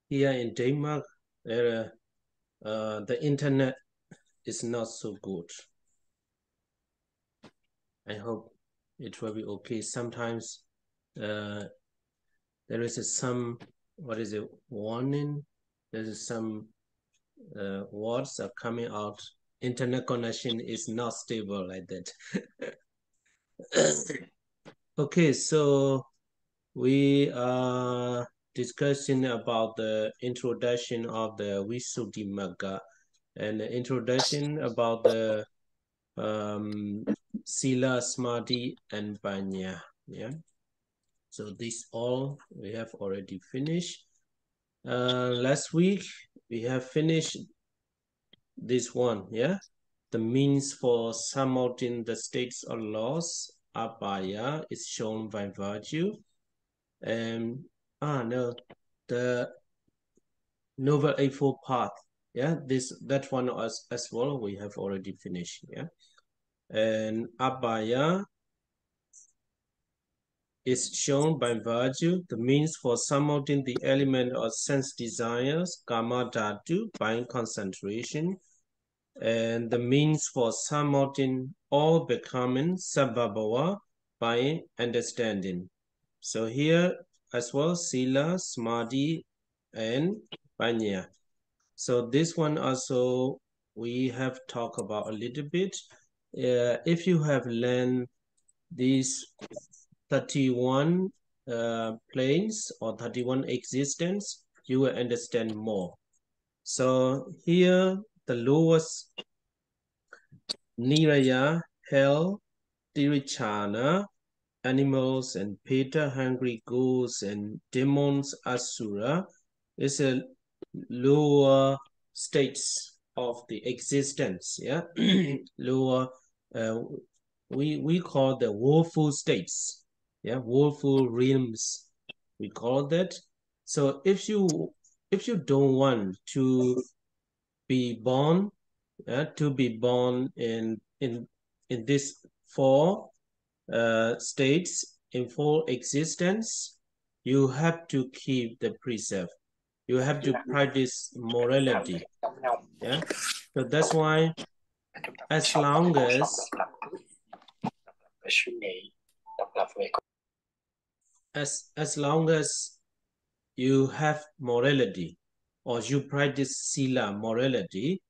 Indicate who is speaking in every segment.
Speaker 1: Here in Denmark, the internet is not so good. I hope it will be okay. Sometimes there is some, warning. There is some words are coming out. Internet connection is not stable like that. Okay, so we are discussing about the introduction of the VISUDDHIMAGGA and the introduction about the Sila, Samadhi, and Panya. Yeah. So this all we have already finished. Last week we have finished this one. Yeah. The means for surmounting the states of loss, abhaya, is shown by virtue. And the Noble Eightfold Path. Yeah, that one as well we have already finished. Yeah. And abhaya is shown by virtue, the means for surmounting the element of sense desires, kama dhatu, by concentration, and the means for surmounting all becoming, sabhabhava, by understanding. So here as well, sila, samadhi, and panya. So this one also we have talked about a little bit. If you have learned these 31 planes or 31 existence, you will understand more. So here the lowest niraya, hell, tirichana, animals and peta, hungry ghouls and demons, asura, is a lower states of the existence. Yeah. Lower, we call the woeful states. Yeah, woeful realms, we call that. So if you don't want to be born, in this four states, in four existence, you have to keep the precept. You have to practice morality. Yeah, so that's why as long as you have morality or you practice sila, morality,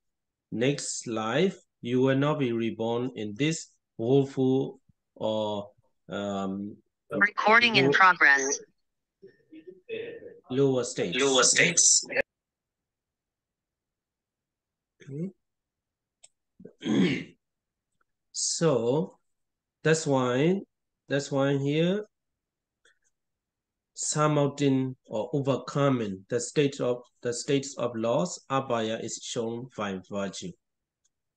Speaker 1: next life you will not be reborn in this woeful or
Speaker 2: recording in progress,
Speaker 1: lower states. Okay. So that's why here surmounting or overcoming the states of loss, abhaya, is shown by virtue,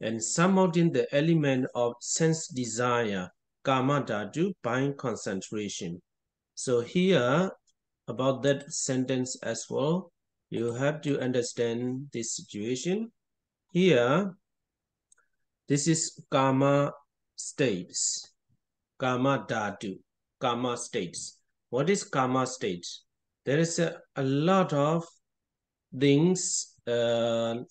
Speaker 1: and surmounting the element of sense desire, kama dhatu, by concentration. So here about that sentence as well, you have to understand this situation. Here, this is karma states, karma dhatu, karma states. What is karma states? There is a lot of things can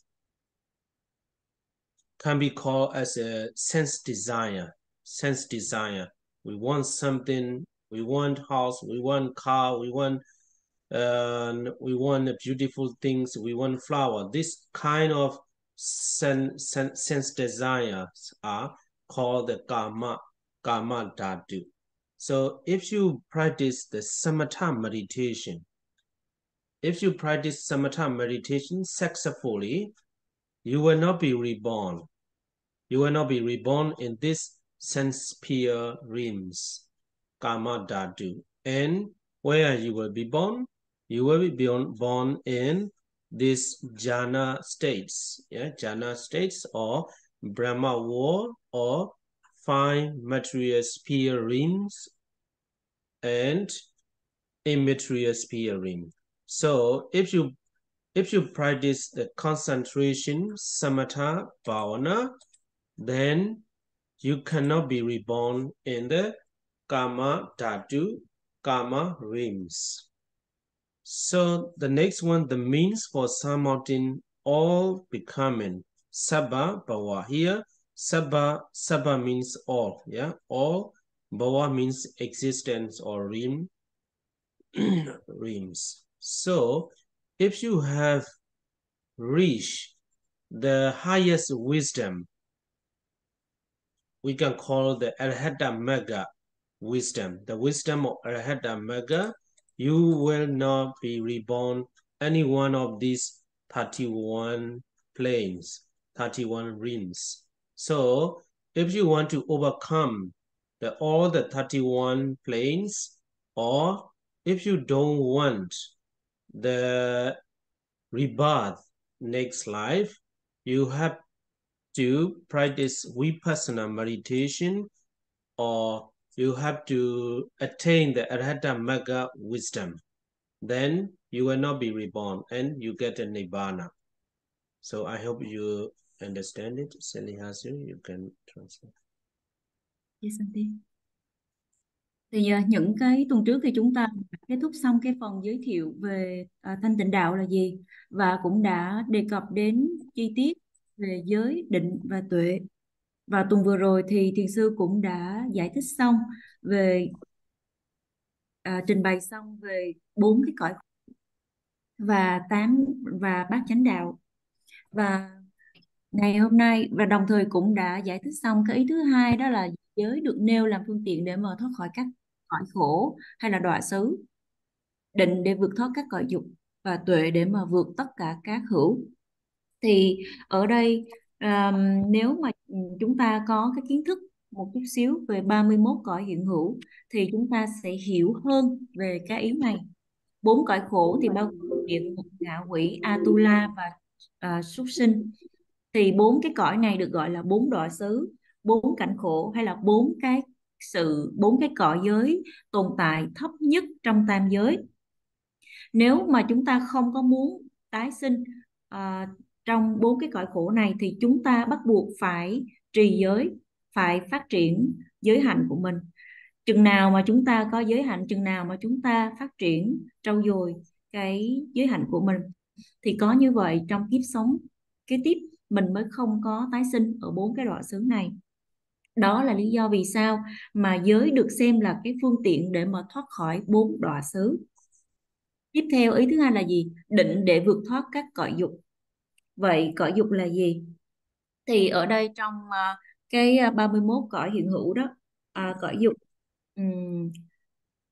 Speaker 1: be called as a sense desire. Sense desire. We want something. We want house. We want car. We want beautiful things. We want flower. This kind of sense desires are called the karma dhatu. So if you practice the samatha meditation, successfully, you will not be reborn. You will not be reborn in this sense sphere realms, kama dhatu. And where you will be born? You will be born in these jhana states, yeah, jhana states, or Brahma world, or 5 material sphere realms and immaterial sphere realm. So if you practice the concentration, samatha, bhavana, then you cannot be reborn in the kama dhatu, kama realms. So the next one, the means for surmounting all becoming. Sabba, Bhava. Here, Sabba means all, yeah, all. Bhava means existence or realm, realms. So if you have reached the highest wisdom, we can call the Arhathamagga wisdom. The wisdom of Arhathamagga, you will not be reborn any one of these 31 planes, 31 realms. So if you want to overcome all the 31 planes, or if you don't want the rebirth next life, you have to practice vipassana meditation, or you have to attain the Arhathamagga wisdom. Then you will not be reborn and you get a nibbana. So I hope you understand it. Salihasu, you can translate.
Speaker 3: Yes, thì những cái tuần trước thì chúng ta đã kết thúc xong cái phần giới thiệu về thanh tịnh đạo là gì, và cũng đã đề cập đến chi tiết về giới, định và tuệ. Và tuần vừa rồi thì thiền sư cũng đã giải thích xong về trình bày xong về 4 cái cõi và 8 và bát chánh đạo. Và ngày hôm nay và đồng thời cũng đã giải thích xong cái ý thứ hai, đó là giới được nêu làm phương tiện để mà thoát khỏi các cõi khổ hay là đọa xứ, định để vượt thoát các cõi dục, và tuệ để mà vượt tất cả các hữu. Thì ở đây nếu mà chúng ta có cái kiến thức một chút xíu về 31 cõi hiện hữu thì chúng ta sẽ hiểu hơn về cái ý này. 4 cõi khổ thì bao gồm địa ngục, ngạ quỷ, Atula và súc sinh. Thì 4 cái cõi này được gọi là 4 đọa xứ, 4 cảnh khổ, hay là 4 cái cõi giới tồn tại thấp nhất trong tam giới. Nếu mà chúng ta không có muốn tái sinh trong 4 cái cõi khổ này thì chúng ta bắt buộc phải trì giới, phải phát triển giới hạnh của mình. Chừng nào mà chúng ta có giới hạnh, chừng nào mà chúng ta phát triển trau dồi cái giới hạnh của mình, thì có như vậy trong kiếp sống kế tiếp mình mới không có tái sinh ở 4 cái đọa xứ này. Đó là lý do vì sao mà giới được xem là cái phương tiện để mà thoát khỏi 4 đọa xứ. Tiếp theo ý thứ hai là gì? Định để vượt thoát các cõi dục. Vậy cõi dục là gì? Thì ở đây trong cái 31 cõi hiện hữu đó, cõi dục.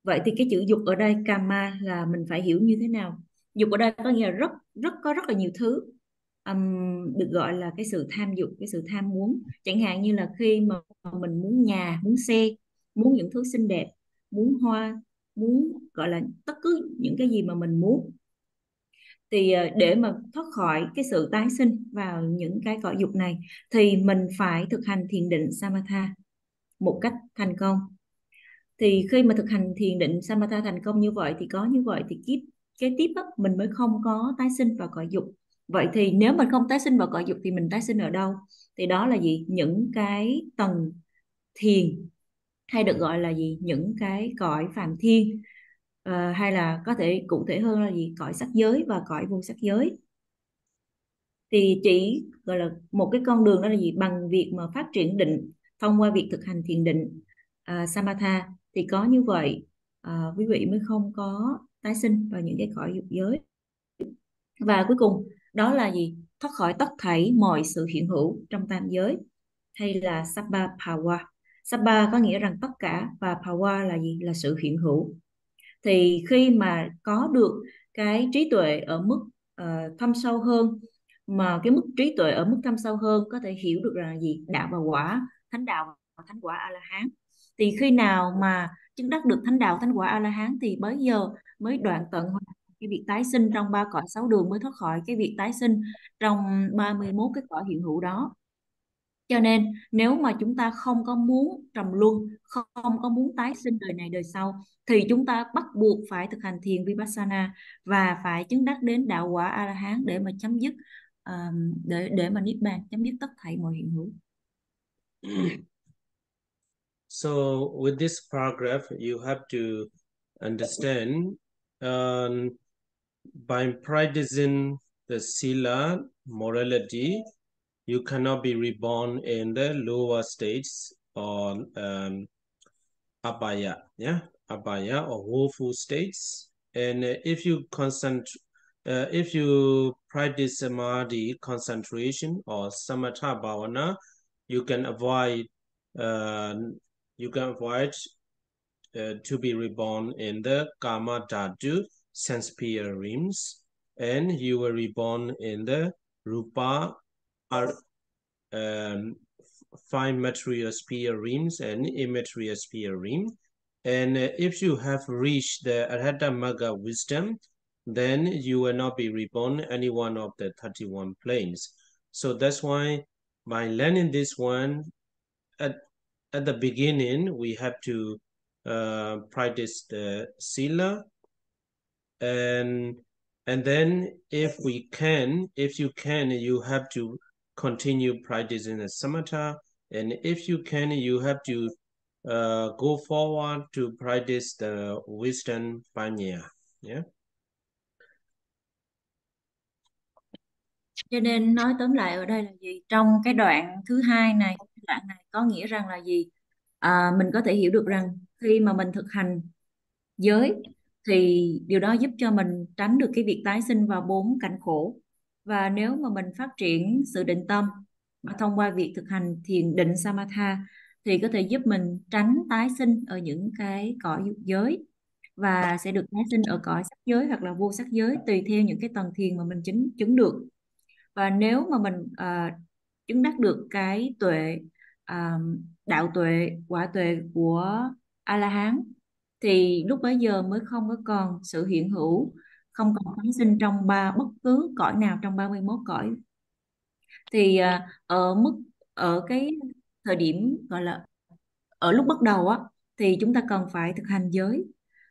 Speaker 3: Vậy thì cái chữ dục ở đây kama là mình phải hiểu như thế nào? Dục ở đây có nghĩa là có rất là nhiều thứ được gọi là cái sự tham dục, cái sự tham muốn. Chẳng hạn như là khi mà mình muốn nhà, muốn xe, muốn những thứ xinh đẹp, muốn hoa, muốn gọi là tất cứ những cái gì mà mình muốn. Thì để mà thoát khỏi cái sự tái sinh vào những cái cõi dục này thì mình phải thực hành thiền định samatha một cách thành công. Thì khi mà thực hành thiền định samatha thành công như vậy thì kiếp kế tiếp đó, mình mới không có tái sinh vào cõi dục. Vậy thì nếu mình không tái sinh vào cõi dục thì mình tái sinh ở đâu? Thì đó là gì? Những cái tầng thiền, hay được gọi là gì? Những cái cõi phạm thiên, hay là có thể cụ thể hơn là gì? Cõi sắc giới và cõi vô sắc giới. Thì chỉ gọi là một cái con đường, đó là gì? Bằng việc mà phát triển định thông qua việc thực hành thiền định samatha, thì có như vậy quý vị mới không có tái sinh vào những cái cõi dục giới. Và cuối cùng đó là gì? Thoát khỏi tất thảy mọi sự hiện hữu trong tam giới, hay là sabba bhava. Sabba có nghĩa rằng tất cả, và bhava là gì? Là sự hiện hữu. Thì khi mà có được cái trí tuệ ở mức thâm sâu hơn, mà cái mức trí tuệ ở mức thâm sâu hơn có thể hiểu được là gì? Đạo và quả, thánh đạo và thánh quả A-la-hán. Thì khi nào mà chứng đắc được thánh đạo, thánh quả A-la-hán thì bấy giờ mới đoạn tận cái việc tái sinh trong 3 cõi 6 đường, mới thoát khỏi cái việc tái sinh trong 31 cái cõi hiện hữu đó. Cho nên nếu mà chúng ta không có muốn trầm luân, không có muốn tái sinh đời này đời sau, thì chúng ta bắt buộc phải thực hành thiền vipassana và phải chứng đắc đến đạo quả A-la-hán để mà chấm dứt để mà niết bàn, chấm dứt tất thảy mọi hiện hữu.
Speaker 1: So with this paragraph, you have to understand by practicing the sila morality, you cannot be reborn in the lower states or abhaya, yeah, abhaya or woeful states. And if you practice samadhi concentration or samatha bhavana, you can avoid to be reborn in the kama dhatu sense sphere realms, and you were reborn in the rupa five material sphere realms and immaterial sphere realm. And if you have reached the Arhata Magga wisdom, then you will not be reborn any one of the 31 planes. So that's why by learning this one, at the beginning, we have to practice the sila, and then if you can, you have to continue practicing the samatha, and if you can, you have to go forward to practice the wisdom panya. Yeah.
Speaker 3: Cho nên nói tóm lại ở đây là gì? Trong cái đoạn thứ hai này, đoạn này có nghĩa rằng là gì? Mình có thể hiểu được rằng khi mà mình thực hành giới thì điều đó giúp cho mình tránh được cái việc tái sinh vào 4 cảnh khổ. Và nếu mà mình phát triển sự định tâm mà thông qua việc thực hành thiền định samatha thì có thể giúp mình tránh tái sinh ở những cái cõi dục giới và sẽ được tái sinh ở cõi sắc giới hoặc là vô sắc giới tùy theo những cái tầng thiền mà mình chứng được. Và nếu mà mình chứng đắc được cái tuệ đạo tuệ, quả tuệ của A-la-hán thì lúc bấy giờ mới không có còn sự hiện hữu, không còn tái sinh trong bất cứ cõi nào trong 31 cõi. Thì ở cái thời điểm gọi là ở lúc bắt đầu á thì chúng ta cần phải thực hành giới,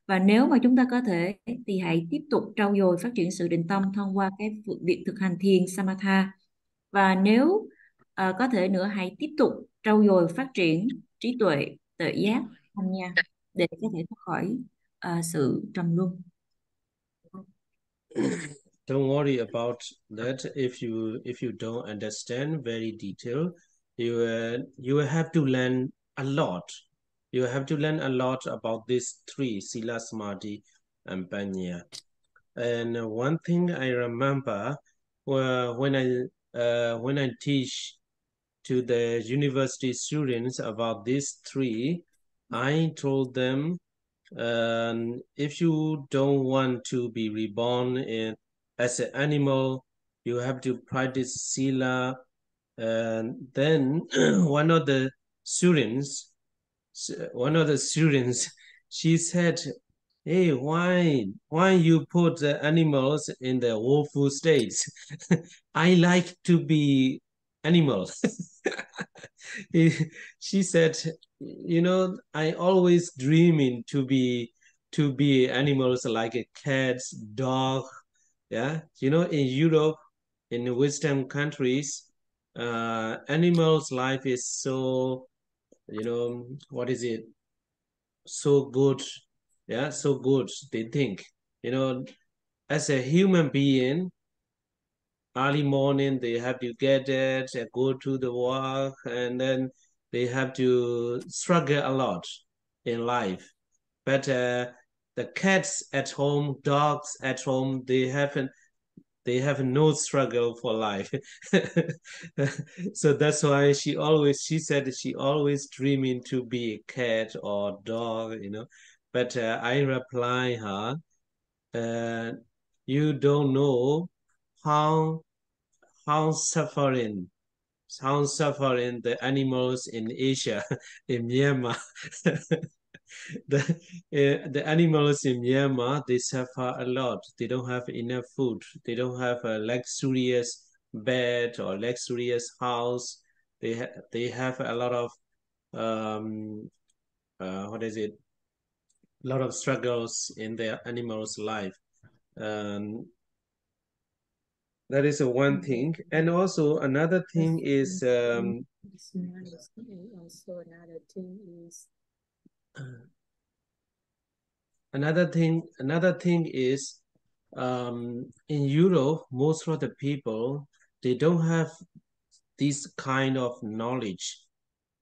Speaker 3: và nếu mà chúng ta có thể thì hãy tiếp tục trau dồi phát triển sự định tâm thông qua cái việc thực hành thiền samatha. Và nếu có thể nữa, hãy tiếp tục trau dồi phát triển trí tuệ, tuệ giác, thanh nha để có thể thoát khỏi sự trầm luân.
Speaker 1: Don't worry about that. If you don't understand very detailed, you will have to learn a lot. You have to learn a lot about these three, sila, samadhi, and panya. And one thing I remember when I teach to the university students about these three, I told them, if you don't want to be reborn as an animal, you have to practice sila. And then one of the students, she said, "Hey, why you put the animals in the woeful states? I like to be animal." She said, I always dreaming to be animals like a cat, dog. Yeah, in Europe, in the Western countries, animals' life is so, what is it? So good. Yeah, so good. They think, as a human being, early morning they have to get it, go to the work, and then they have to struggle a lot in life. But the cats at home, dogs at home, they have no struggle for life. So that's why she said she always dreaming to be a cat or dog, But I reply her, you don't know how suffering the animals in Asia, in Myanmar. The animals in Myanmar, they suffer a lot. They don't have enough food. They don't have a luxurious bed or luxurious house. They have a lot of what is it? A lot of struggles in their animals' life. That is one thing. And also another thing is another thing is In Europe, most of the people, they don't have this kind of knowledge.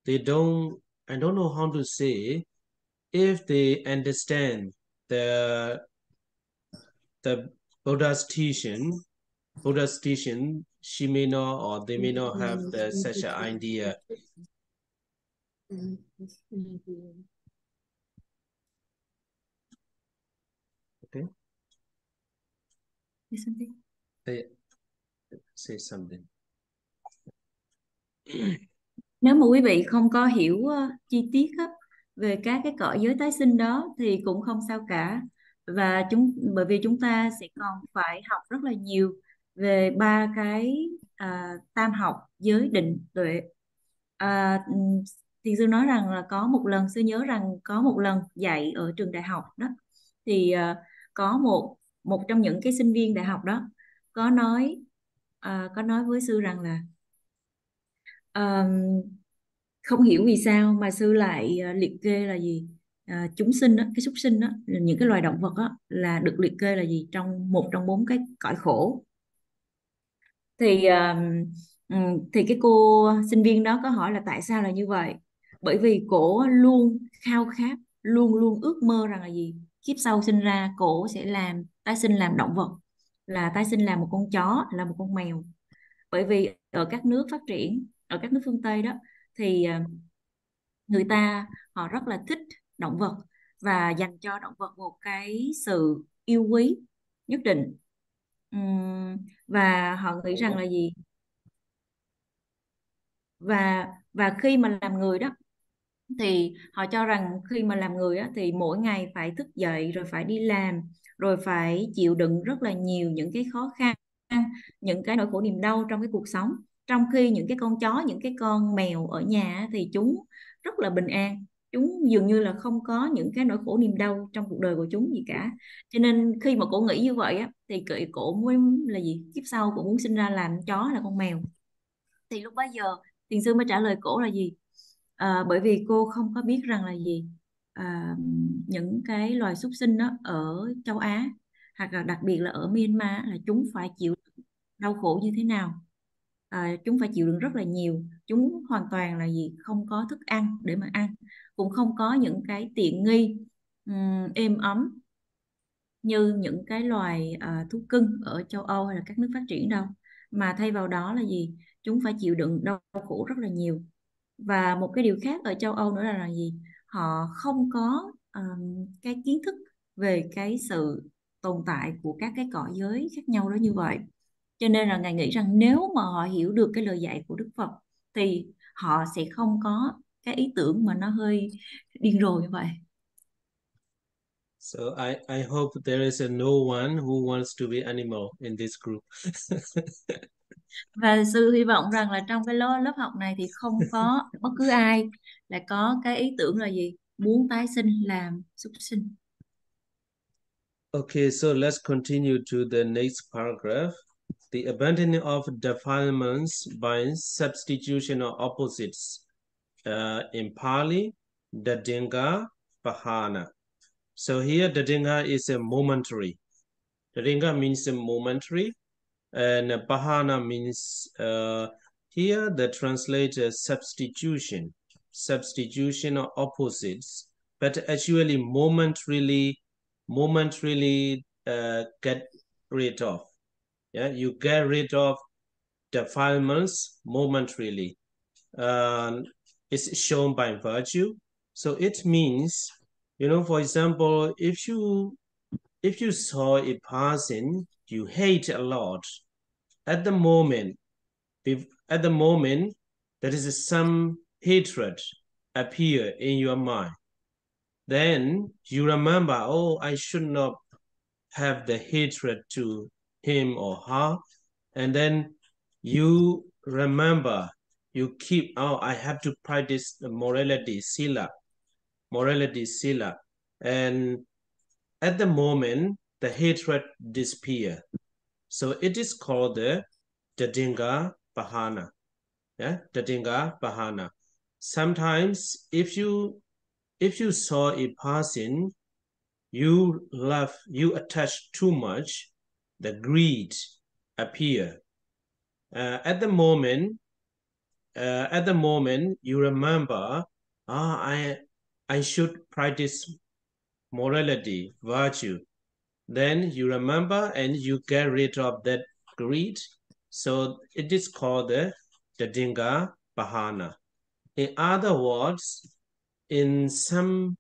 Speaker 1: They don't, I don't know how to say, if they understand the Buddha's teaching, she may not, or they may not have such an idea. Okay. Say something.
Speaker 3: Nếu mà quý vị không có hiểu chi tiết á, về các cái cõi giới tái sinh đó thì cũng không sao cả, và bởi vì chúng ta sẽ còn phải học rất là nhiều về ba cái tam học giới định tuệ. Thì sư nói rằng là có một lần, sư nhớ rằng có một lần dạy ở trường đại học đó, thì có một trong những cái sinh viên đại học đó có nói với sư rằng là không hiểu vì sao mà sư lại liệt kê là gì, chúng sinh đó, cái súc sinh đó, những cái loài động vật đó là được liệt kê là gì, một trong 4 cái cõi khổ. Thì cái cô sinh viên đó có hỏi là tại sao là như vậy, bởi vì cổ luôn khao khát, luôn luôn ước mơ rằng là gì, kiếp sau sinh ra cổ sẽ tái sinh làm động vật, là tái sinh làm một con chó, là một con mèo. Bởi vì ở các nước phát triển, ở các nước phương Tây đó, thì người ta họ rất là thích động vật và dành cho động vật một cái sự yêu quý nhất định. Và họ nghĩ rằng là gì, và khi mà làm người đó thì họ cho rằng khi mà làm người á, thì mỗi ngày phải thức dậy rồi phải đi làm, rồi phải chịu đựng rất là nhiều những cái khó khăn, những cái nỗi khổ niềm đau trong cái cuộc sống. Trong khi những cái con chó, những cái con mèo ở nhà á, thì chúng rất là bình an, chúng dường như là không có những cái nỗi khổ niềm đau trong cuộc đời của chúng gì cả. Cho nên khi mà cổ nghĩ như vậy á, thì cổ mới là gì, kiếp sau cổ muốn sinh ra làm chó, là con mèo. Thì lúc bấy giờ thiền sư mới trả lời cổ là gì, bởi vì cô không có biết rằng là gì, những cái loài súc sinh đó ở châu Á, hoặc là đặc biệt là ở Myanmar, là chúng phải chịu đau khổ như thế nào. Chúng phải chịu đựng rất là nhiều, chúng hoàn toàn là gì, không có thức ăn để mà ăn, cũng không có những cái tiện nghi êm ấm như những cái loài thú cưng ở châu Âu hay là các nước phát triển đâu, mà thay vào đó là gì, chúng phải chịu đựng đau khổ rất là nhiều. Và một cái điều khác ở châu Âu nữa là gì, họ không có cái kiến thức về cái sự tồn tại của các cái cõi giới khác nhau đó như vậy. Cho nên là ngài nghĩ rằng nếu mà họ hiểu được cái lời dạy của Đức Phật thì họ sẽ không có cái ý tưởng mà nó hơi điên rồ như vậy.
Speaker 1: So I hope there is no one who wants to be animal in this group.
Speaker 3: Và sư hy vọng rằng là trong cái lớp học này thì không có bất cứ ai là có cái ý tưởng là gì, muốn tái sinh làm súc sinh.
Speaker 1: Okay, so let's continue to the next paragraph. The abandoning of defilements by substitution of opposites. In Pali, Dadinga Bahana. So here Dadinga is a momentary. Dadinga means a momentary, and Bahana means here the translator substitution of opposites, but actually momentarily get rid of. Yeah, you get rid of defilements momentarily. It's shown by virtue. So it means, for example, if you saw a person you hate a lot, at the moment there is some hatred appear in your mind. Then you remember, oh, I should not have the hatred to him or her. And then you remember, you keep, oh, I have to practice the morality sila. And at the moment, the hatred disappear. So it is called the Dadinga Bahana. Yeah, Dadinga Bahana. Sometimes if you saw a person you attach too much, the greed appear. At the moment, you remember, I should practice morality, virtue. Then you remember and you get rid of that greed. So it is called the Tadinga Bahana. In other words, in some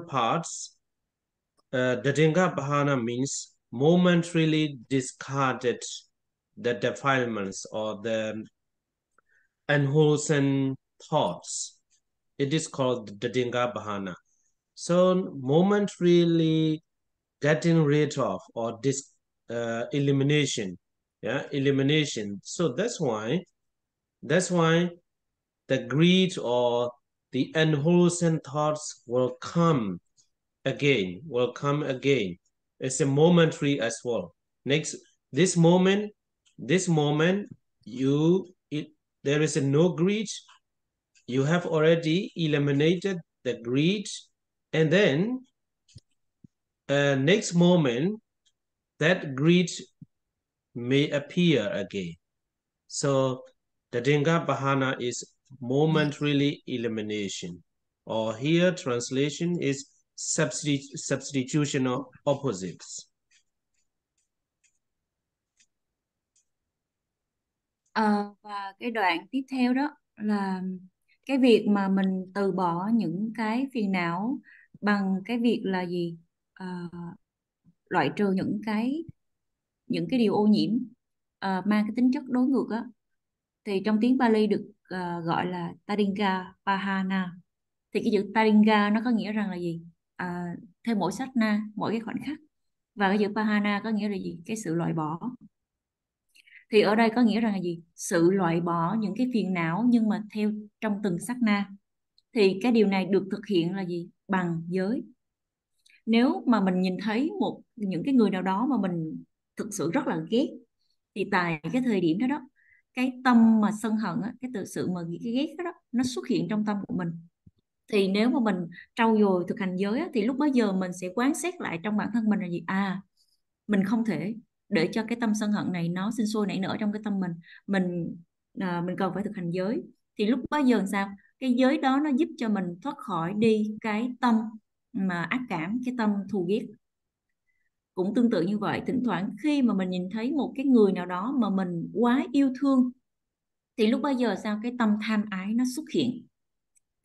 Speaker 1: parts, Tadinga Bahana means momentarily discarded the defilements or the unwholesome thoughts. It is called Tadinga Bahana. So momentarily getting rid of or elimination, elimination. So that's why the greed or the unwholesome thoughts will come again. It's a momentary as well. Next, this moment, there is no greed. You have already eliminated the greed, and then next moment, that greed may appear again. So the Tadinga Bahana is momentarily elimination, or here translation is substitution of opposites.
Speaker 3: Và cái đoạn tiếp theo đó là cái việc mà mình từ bỏ những cái phiền não bằng cái việc là gì? Loại trừ những cái điều ô nhiễm mang cái tính chất đối ngược á, thì trong tiếng Pali được gọi là Tadinga Bahana. Thì cái chữ Tadinga nó có nghĩa rằng là gì? Theo mỗi sát na, mỗi cái khoảnh khắc. Và cái chữ Bahana có nghĩa là gì? Cái sự loại bỏ. Thì ở đây có nghĩa rằng là gì? Sự loại bỏ những cái phiền não nhưng mà theo trong từng sát na. Thì cái điều này được thực hiện là gì? Bằng giới. Nếu mà mình nhìn thấy những cái người nào đó mà mình thực sự rất là ghét, thì tại cái thời điểm đó đó, cái tâm mà sân hận á, cái tự sự mà cái ghét đó, nó xuất hiện trong tâm của mình. Thì nếu mà mình trau dồi thực hành giới á, thì lúc bấy giờ mình sẽ quán xét lại trong bản thân mình là gì? Mình không thể để cho cái tâm sân hận này nó sinh sôi nảy nở trong cái tâm mình. Mình cần phải thực hành giới. Thì lúc bấy giờ sao? Cái giới đó nó giúp cho mình thoát khỏi đi cái tâm mà ác cảm, cái tâm thù ghét. Cũng tương tự như vậy, thỉnh thoảng khi mà mình nhìn thấy một cái người nào đó mà mình quá yêu thương, thì lúc bấy giờ sao? Cái tâm tham ái nó xuất hiện.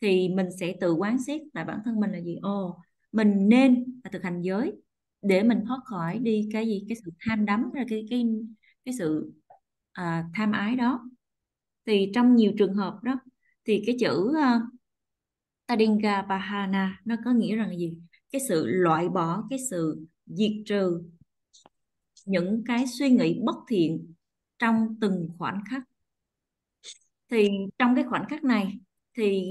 Speaker 3: Thì mình sẽ tự quán xét lại bản thân mình là gì? Mình nên thực hành giới để mình thoát khỏi đi cái gì? Cái sự tham đắm, cái sự tham ái đó. Thì trong nhiều trường hợp đó, thì cái chữ Tadinga Bahana nó có nghĩa rằng là gì? Cái sự loại bỏ, cái sự diệt trừ những cái suy nghĩ bất thiện trong từng khoảnh khắc. Thì trong cái khoảnh khắc này thì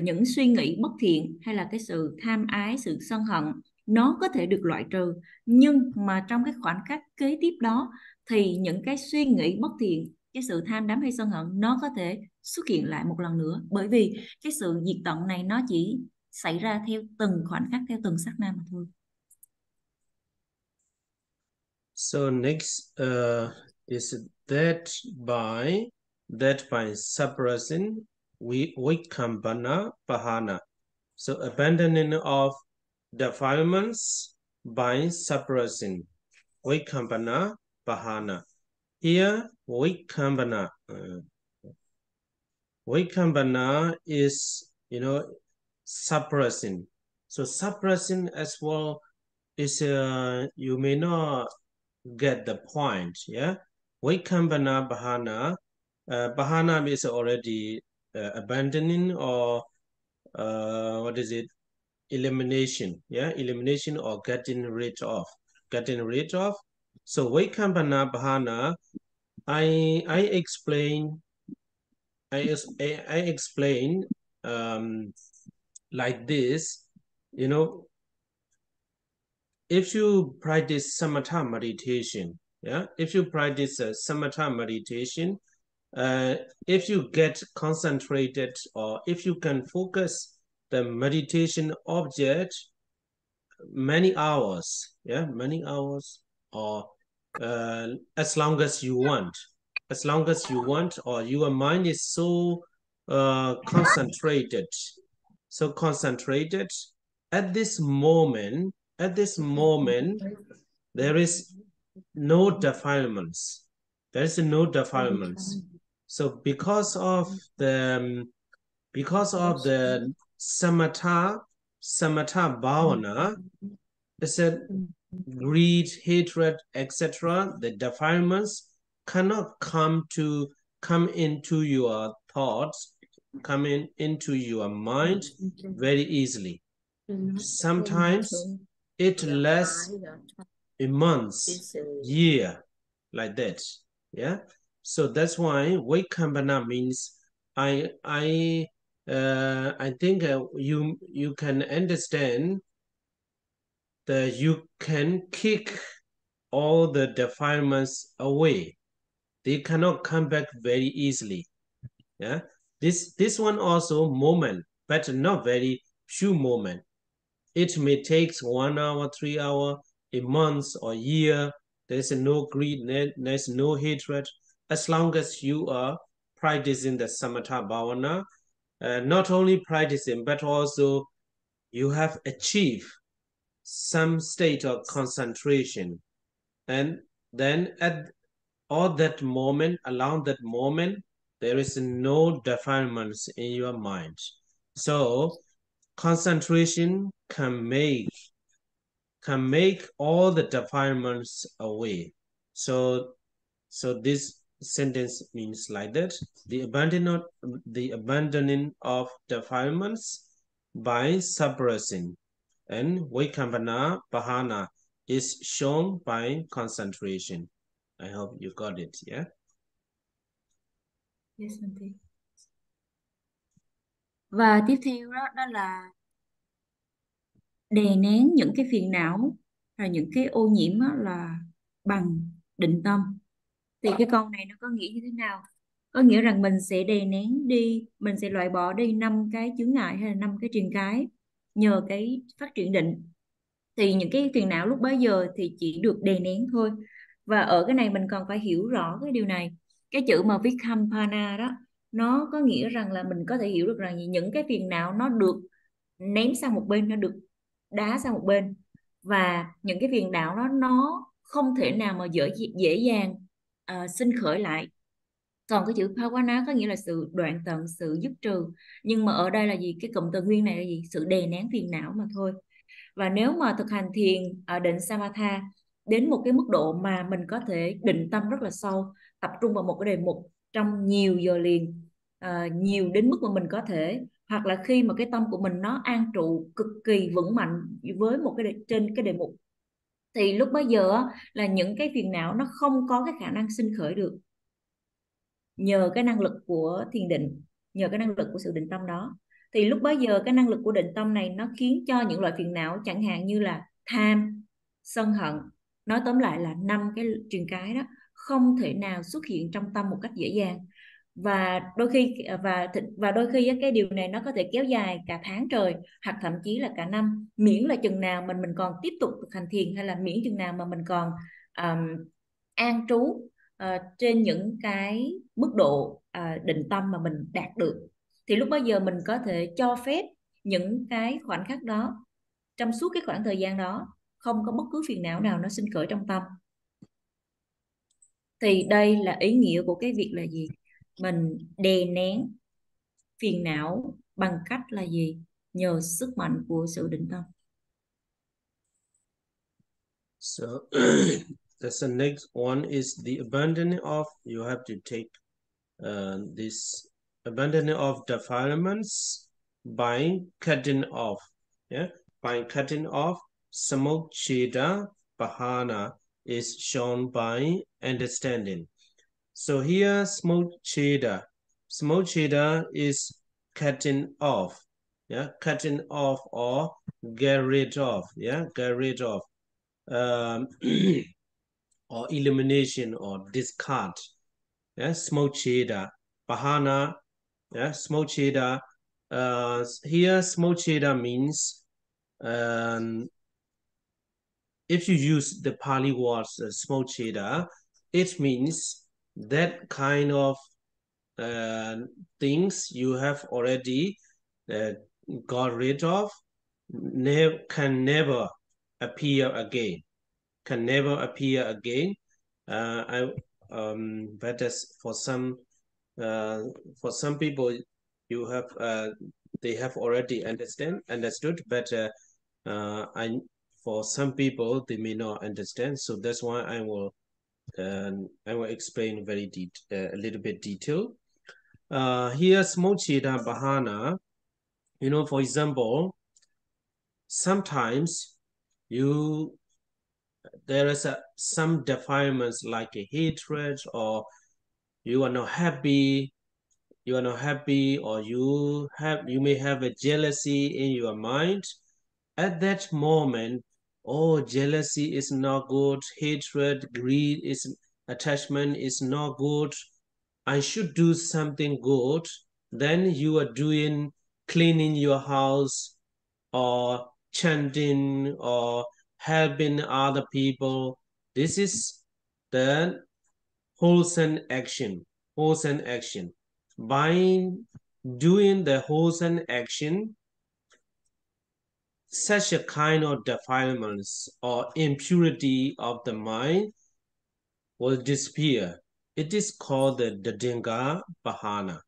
Speaker 3: những suy nghĩ bất thiện hay là cái sự tham ái, sự sân hận nó có thể được loại trừ, nhưng mà trong cái khoảnh khắc kế tiếp đó thì những cái suy nghĩ bất thiện, cái sự tham đắm hay sân hận nó có thể xuất hiện lại một lần nữa, bởi vì cái sự diệt tận này nó chỉ xảy ra theo từng khoảnh khắc, theo từng sát na mà thôi.
Speaker 1: So next is that by suppressing Vikambana Bahana. So abandoning of defilements by suppressing Vikambana Bahana. Here Vikambana is, suppressing. So suppressing as well is you may not get the point. Yeah, Vikambana Bahana. Bahana is already abandoning or elimination. Yeah, elimination or getting rid of. So Vikambana Bahana, I explain like this. If you practice samatha meditation, if you practice samatha meditation, if you get concentrated or if you can focus the meditation object many hours, or as long as you want. As long as you want, or your mind is so concentrated. So concentrated at this moment, there is no defilements. There is no defilements. So because of the samatha bhavana, is that greed, hatred, etc., the defilements cannot come into your thoughts, into your mind very easily. Sometimes it lasts a month, year, like that. Yeah. So that's why Vaikambana means I think you can understand that you can kick all the defilements away. They cannot come back very easily. Yeah. This one also moment, but not very few moment. It may take 1 hour, 3 hours, a month or year. There's no greed, there's no hatred. As long as you are practicing the samatha bhavana, not only practicing, but also you have achieved some state of concentration. And then at all that moment, around that moment, there is no defilements in your mind. So concentration can make all the defilements away. So this sentence means like that: the abandoning of defilements by suppressing, and Vaikambana Bahana is shown by concentration. I hope you got it. Yeah.
Speaker 3: Yes, và tiếp theo đó là đè nén những cái phiền não và những cái ô nhiễm là bằng định tâm. Thì cái câu này nó có nghĩa như thế nào? Có nghĩa rằng mình sẽ đè nén đi, mình sẽ loại bỏ đi 5 cái chướng ngại hay là 5 cái triền cái nhờ cái phát triển định. Thì những cái phiền não lúc bấy giờ thì chỉ được đè nén thôi. Và ở cái này mình còn phải hiểu rõ cái điều này. Cái chữ mà Vikhampana đó, nó có nghĩa rằng là mình có thể hiểu được rằng những cái phiền não nó được ném sang một bên, nó được đá sang một bên, và những cái phiền não đó nó không thể nào mà dễ dàng sinh khởi lại. Còn cái chữ Bhavana có nghĩa là sự đoạn tận, sự dứt trừ, nhưng mà ở đây là gì? Cái cụm từ nguyên này là gì? Sự đè nén phiền não mà thôi. Và nếu mà thực hành thiền ở định Samatha đến một cái mức độ mà mình có thể định tâm rất là sâu, tập trung vào một cái đề mục trong nhiều giờ liền, nhiều đến mức mà mình có thể, hoặc là khi mà cái tâm của mình nó an trụ cực kỳ vững mạnh với một cái trên cái đề mục, thì lúc bấy giờ là những cái phiền não nó không có cái khả năng sinh khởi được, nhờ cái năng lực của thiền định, nhờ cái năng lực của sự định tâm đó. Thì lúc bấy giờ cái năng lực của định tâm này nó khiến cho những loại phiền não chẳng hạn như là tham, sân hận, nói tóm lại là 5 cái triền cái đó, không thể nào xuất hiện trong tâm một cách dễ dàng. Và đôi khi cái điều này nó có thể kéo dài cả tháng trời hoặc thậm chí là cả năm, miễn là chừng nào mình còn tiếp tục thực hành thiền, hay là miễn chừng nào mà mình còn an trú trên những cái mức độ định tâm mà mình đạt được, thì lúc bấy giờ mình có thể cho phép những cái khoảnh khắc đó, trong suốt cái khoảng thời gian đó không có bất cứ phiền não nào nó sinh khởi trong tâm. Thì đây là ý nghĩa của cái việc là gì? Mình đè nén phiền não bằng cách là gì? Nhờ sức mạnh của sự định tâm.
Speaker 1: So that's the next one is the abandoning of, you have to take this abandoning of defilements by cutting off. Yeah, by cutting off samocheda bahana is shown by understanding. So here samocheda is cutting off. Yeah, cutting off or get rid of. Yeah, get rid of. Or elimination or discard. Yeah, smocheda bahana. Yeah, smocheda. Here smocheda means if you use the Pali words smocheda, it means that kind of things you have already got rid of can never appear again. Can never appear again. That is for some people you have they have already understood, but for some people they may not understand. So that's why I will explain a little bit detail. Here, Smocheda Bahana, for example, sometimes there is some defilements like a hatred, or you are not happy, or you may have a jealousy in your mind. At that moment, oh, jealousy is not good, hatred, greed, attachment is not good, I should do something good. Then you are cleaning your house, or chanting, or helping other people. This is the wholesome action. By doing the wholesome action, such a kind of defilements or impurity of the mind will disappear. It is called the Dadinga Bahana.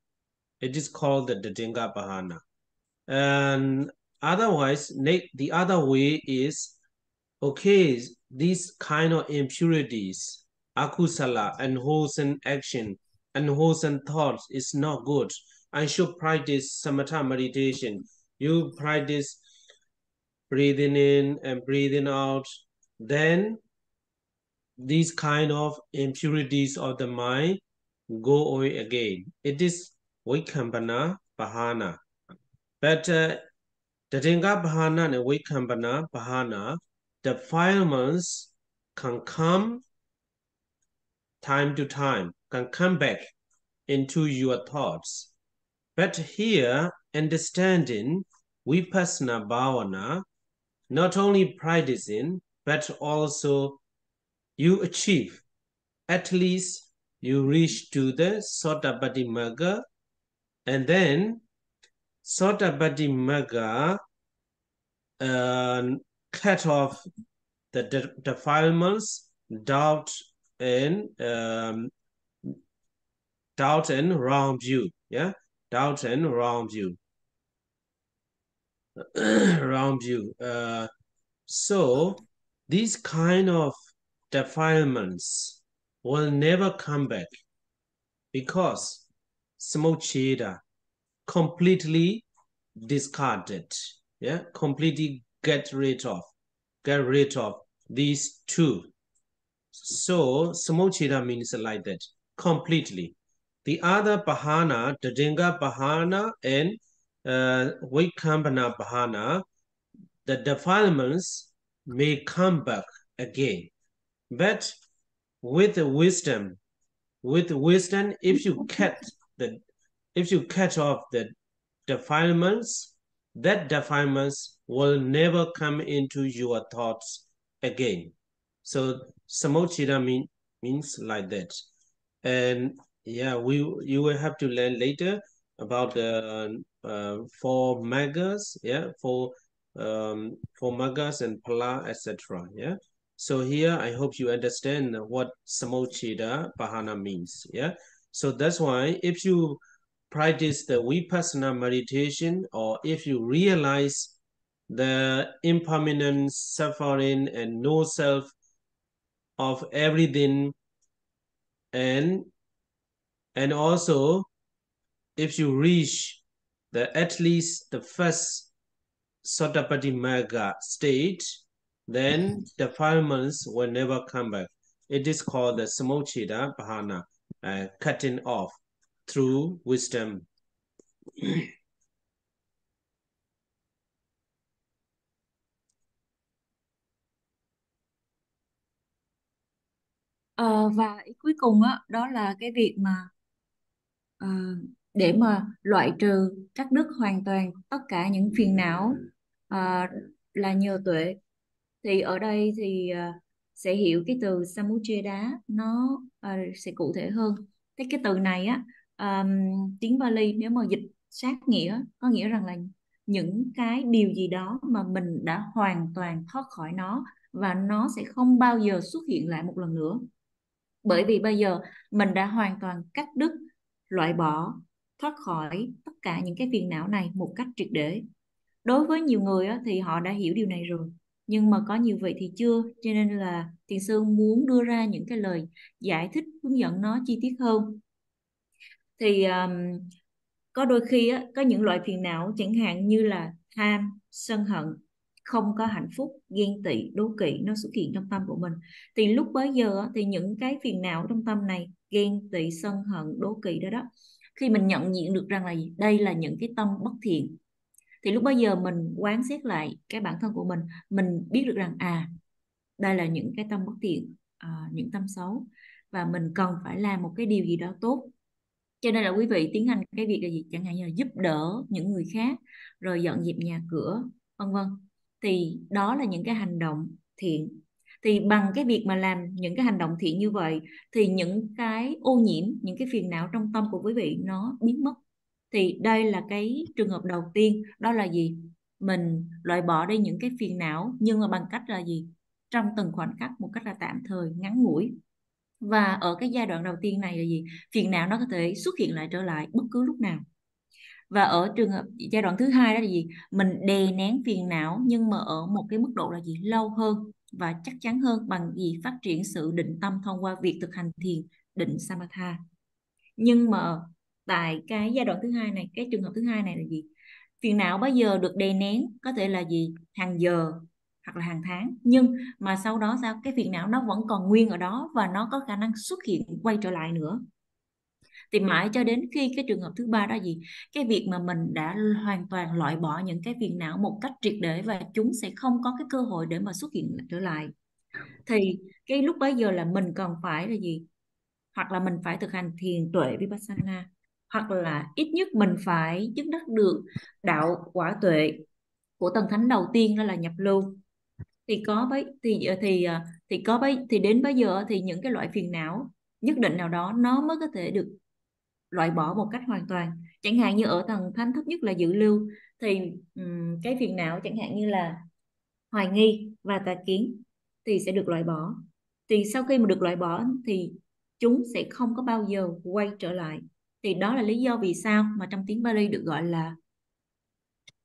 Speaker 1: And otherwise, the other way is, okay, these kind of impurities, akusala, unwholesome action, unwholesome thoughts is not good. I should practice samatha meditation. You practice breathing in and breathing out. Then these kind of impurities of the mind go away again. It is Vaikambana Bahana. But Dadinga Bahana and Vaikambana Bahana, defilements can come time to time, can come back into your thoughts. But here, understanding Vipassana Bhavana, not only practicing, but also you achieve, at least you reach to the Sotapadimagga, and then Sotapadimagga cut off the defilements, doubt and wrong view. Yeah, doubt and wrong view. Wrong view. So these kind of defilements will never come back, because Smocheda completely discarded. Yeah, completely get rid of these two. So Smocheda means like that, completely. The other Bahana, Dadinga Bahana and Vaikambana Bahana, the defilements may come back again. But with wisdom, if you cut off the defilements, that defilements will never come into your thoughts again. So Samochida means like that. And yeah, you will have to learn later about the four maggas, yeah, four maggas and pala, etc. Yeah. So here I hope you understand what Samochida Bahana means. Yeah. So that's why if you practice the Vipassana meditation, or if you realize the impermanence, suffering, and no self of everything, and also if you reach at least the first Sotapadimagga state, then defilements will never come back. It is called the Samocheda Bahana, cutting off through wisdom.
Speaker 3: Và ý cuối cùng đó là cái việc mà để mà loại trừ cắt đứt hoàn toàn tất cả những phiền não là nhờ tuệ. Thì ở đây thì sẽ hiểu cái từ samucceda nó sẽ cụ thể hơn. Thế cái từ này á, tiếng Pali nếu mà dịch sát nghĩa có nghĩa rằng là những cái điều gì đó mà mình đã hoàn toàn thoát khỏi nó và nó sẽ không bao giờ xuất hiện lại một lần nữa. Bởi vì bây giờ mình đã hoàn toàn cắt đứt, loại bỏ, thoát khỏi tất cả những cái phiền não này một cách triệt để. Đối với nhiều người á, thì họ đã hiểu điều này rồi, nhưng mà có nhiều vị thì chưa, cho nên là Thiền sư muốn đưa ra những cái lời giải thích hướng dẫn nó chi tiết hơn. Thì có đôi khi á, có những loại phiền não chẳng hạn như là tham, sân hận, không có hạnh phúc, ghen tị, đố kỵ nó xuất hiện trong tâm của mình. Thì lúc bấy giờ á, thì những cái phiền não trong tâm này, ghen tị, sân hận, đố kỵ đó khi mình nhận diện được rằng là đây là những cái tâm bất thiện, thì lúc bấy giờ mình quán xét lại cái bản thân của mình biết được rằng đây là những cái tâm bất thiện, những tâm xấu, và mình cần phải làm một cái điều gì đó tốt. Cho nên là quý vị tiến hành cái việc là gì, chẳng hạn như là giúp đỡ những người khác, rồi dọn dẹp nhà cửa, vân vân, thì đó là những cái hành động thiện. Thì bằng cái việc mà làm những cái hành động thiện như vậy thì những cái ô nhiễm, những cái phiền não trong tâm của quý vị nó biến mất. Thì đây là cái trường hợp đầu tiên, đó là gì, mình loại bỏ đi những cái phiền não, nhưng mà bằng cách là gì, trong từng khoảnh khắc, một cách là tạm thời, ngắn ngủi. Và ở cái giai đoạn đầu tiên này là gì, phiền não nó có thể xuất hiện lại trở lại bất cứ lúc nào. Và ở trường hợp giai đoạn thứ hai đó là gì, mình đè nén phiền não nhưng mà ở một cái mức độ là gì, lâu hơn và chắc chắn hơn, bằng gì, phát triển sự định tâm thông qua việc thực hành thiền định samatha. Nhưng mà tại cái giai đoạn thứ hai này, cái trường hợp thứ hai này là gì, phiền não bây giờ được đè nén có thể là gì, hàng giờ hoặc là hàng tháng, nhưng mà sau đó sao, cái phiền não nó vẫn còn nguyên ở đó và nó có khả năng xuất hiện quay trở lại nữa. Thì mãi cho đến khi cái trường hợp thứ ba đó gì, cái việc mà mình đã hoàn toàn loại bỏ những cái phiền não một cách triệt để và chúng sẽ không có cái cơ hội để mà xuất hiện trở lại, thì cái lúc bấy giờ là mình cần phải là gì, hoặc là mình phải thực hành thiền tuệ vipassana, hoặc là ít nhất mình phải chứng đắc được đạo quả tuệ của tầng thánh đầu tiên, đó là nhập lưu. Thì có bấy thì đến bây giờ thì những cái loại phiền não nhất định nào đó nó mới có thể được loại bỏ một cách hoàn toàn. Chẳng hạn như ở tầng thánh thấp nhất là dự lưu, thì cái phiền não chẳng hạn như là hoài nghi và tà kiến thì sẽ được loại bỏ. Thì sau khi mà được loại bỏ thì chúng sẽ không có bao giờ quay trở lại. Thì đó là lý do vì sao mà trong tiếng Pali được gọi là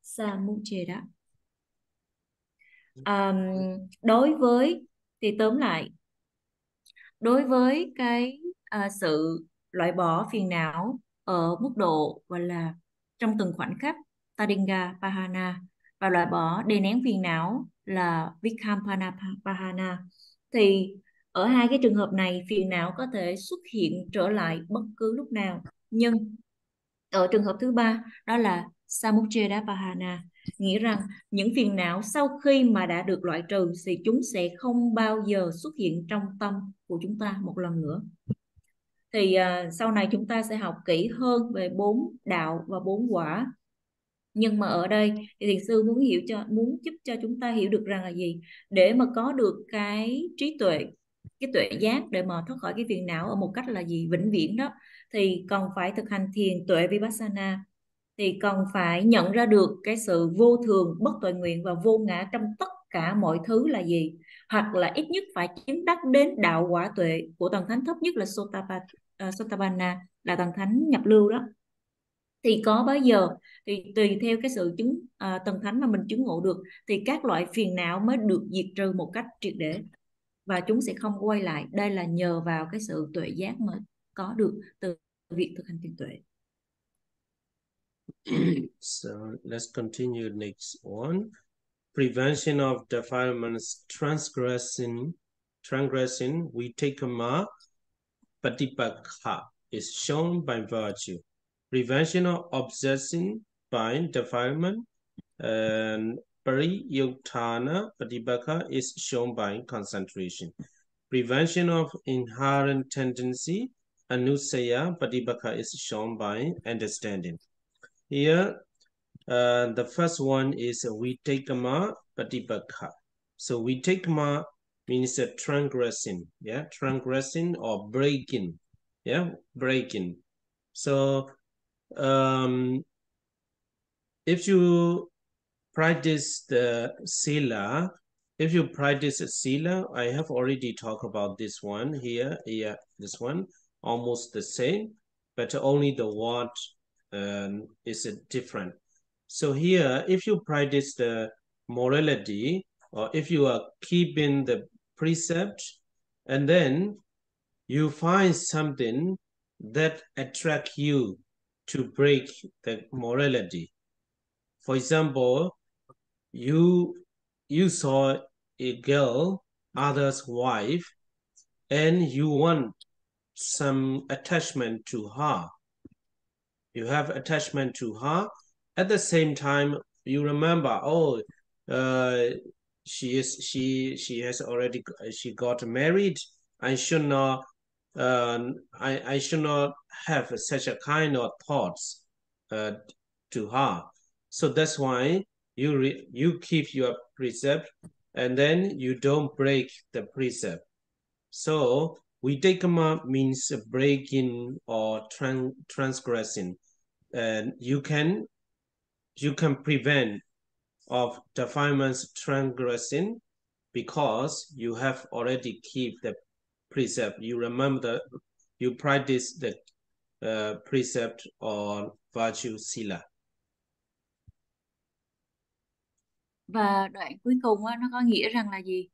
Speaker 3: samucceda. Đối với, thì tóm lại, đối với cái sự loại bỏ phiền não ở mức độ gọi là trong từng khoảnh khắc, Tadinga Pahana, và loại bỏ đè nén phiền não là Vikhampana Pahana, thì ở hai cái trường hợp này phiền não có thể xuất hiện trở lại bất cứ lúc nào. Nhưng ở trường hợp thứ ba, đó là Samucceda Pahana, nghĩa rằng những phiền não sau khi mà đã được loại trừ thì chúng sẽ không bao giờ xuất hiện trong tâm của chúng ta một lần nữa. Thì sau này chúng ta sẽ học kỹ hơn về 4 đạo và 4 quả. Nhưng mà ở đây thì thiền sư muốn giúp cho chúng ta hiểu được rằng là gì, để mà có được cái trí tuệ, cái tuệ giác để mà thoát khỏi cái phiền não ở một cách là gì, vĩnh viễn đó, thì cần phải thực hành thiền tuệ vipassana. Thì cần phải nhận ra được cái sự vô thường, bất tuệ nguyện và vô ngã trong tất cả mọi thứ là gì, hoặc là ít nhất phải chứng đắc đến đạo quả tuệ của tầng thánh thấp nhất là Sotapanna, là tầng thánh nhập lưu đó. Thì có bấy giờ thì tùy theo cái sự tầng thánh mà mình chứng ngộ được thì các loại phiền não mới được diệt trừ một cách triệt để và chúng sẽ không quay lại. Đây là nhờ vào cái sự tuệ giác mới có được từ việc thực hành thiền tuệ.
Speaker 1: So let's continue next one. Prevention of defilements, transgression, vitakama, patipakha is shown by virtue. Prevention of obsession by defilement and pariyuktana patipakha is shown by concentration. Prevention of inherent tendency, anusaya patipakha is shown by understanding. Here, the first one is vitakama patipakha. So vitikama means transgressing, yeah, transgressing or breaking, yeah, breaking. So if you practice the sila, if you practice sila, I have already talked about this one here, this one, almost the same, but only the word is different. So here, if you practice the morality, or if you are keeping the precept, and then you find something that attracts you to break the morality. For example, you saw a girl, other's wife, and you want some attachment to her. You have attachment to her. At the same time, you remember, oh, she has already got married. I should not I should not have such a kind of thoughts to her. So that's why you keep your precept, and then you don't break the precept. So vitikama means breaking or transgressing, and you can prevent of defilements transgressing because you have already keep the precept. You remember you practice the precept or virtue sila.
Speaker 3: Và đoạn cuối cùng á, nó có nghĩa rằng là gì?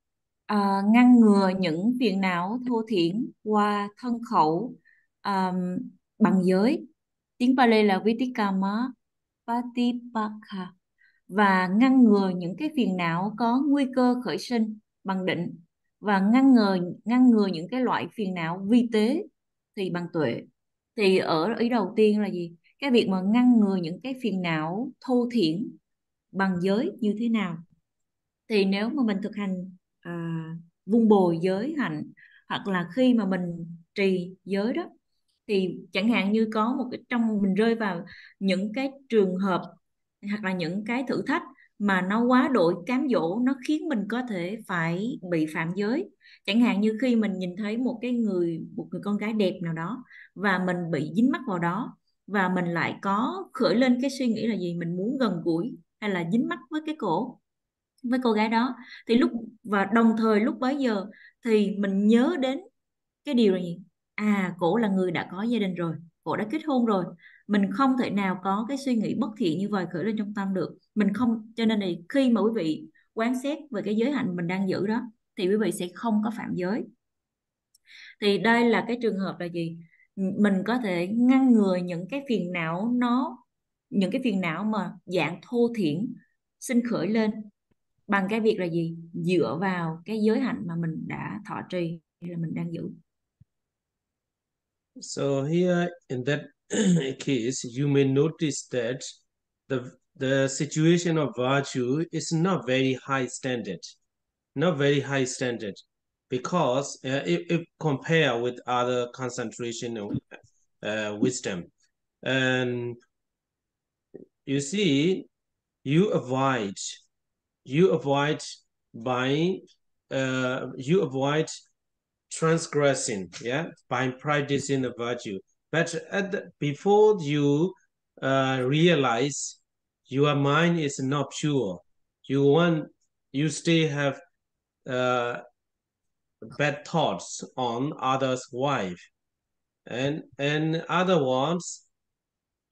Speaker 3: Ngăn ngừa những phiền não thô thiển qua thân khẩu bằng giới. Tiếng Pali là vitikama patipakha. Và ngăn ngừa những cái phiền não có nguy cơ khởi sinh bằng định, và ngăn ngừa những cái loại phiền não vi tế thì bằng tuệ. Thì ở ý đầu tiên là gì? Cái việc mà ngăn ngừa những cái phiền não thô thiển bằng giới như thế nào? Thì nếu mà mình thực hành vun bồi giới hạnh, hoặc là khi mà mình trì giới đó, thì chẳng hạn như có một cái trong mình rơi vào những cái trường hợp hoặc là những cái thử thách mà nó quá đội cám dỗ, nó khiến mình có thể phải bị phạm giới. Chẳng hạn như khi mình nhìn thấy một người con gái đẹp nào đó và mình bị dính mắc vào đó, và mình lại có khởi lên cái suy nghĩ là gì, mình muốn gần gũi hay là dính mắc với với cô gái đó, thì và đồng thời lúc bấy giờ thì mình nhớ đến cái điều là gì? Cổ là người đã có gia đình rồi, cổ đã kết hôn rồi, mình không thể nào có cái suy nghĩ bất thiện như vậy khởi lên trong tâm được. Mình không, cho nên là khi mà quý vị quán xét về cái giới hạnh mình đang giữ đó, thì quý vị sẽ không có phạm giới. Thì đây là cái trường hợp là gì? Mình có thể ngăn ngừa những cái phiền não mà dạng thô thiển sinh khởi lên bằng cái việc là gì? Dựa vào cái giới hạnh mà mình đã thọ trì hay là mình đang giữ.
Speaker 1: So here in that case, you may notice that the situation of virtue is not very high standard, because if compare with other concentration of wisdom, and you see, you avoid transgressing, yeah, by practicing the virtue. But before you realize your mind is not pure, you still have bad thoughts on others' wife, and other words,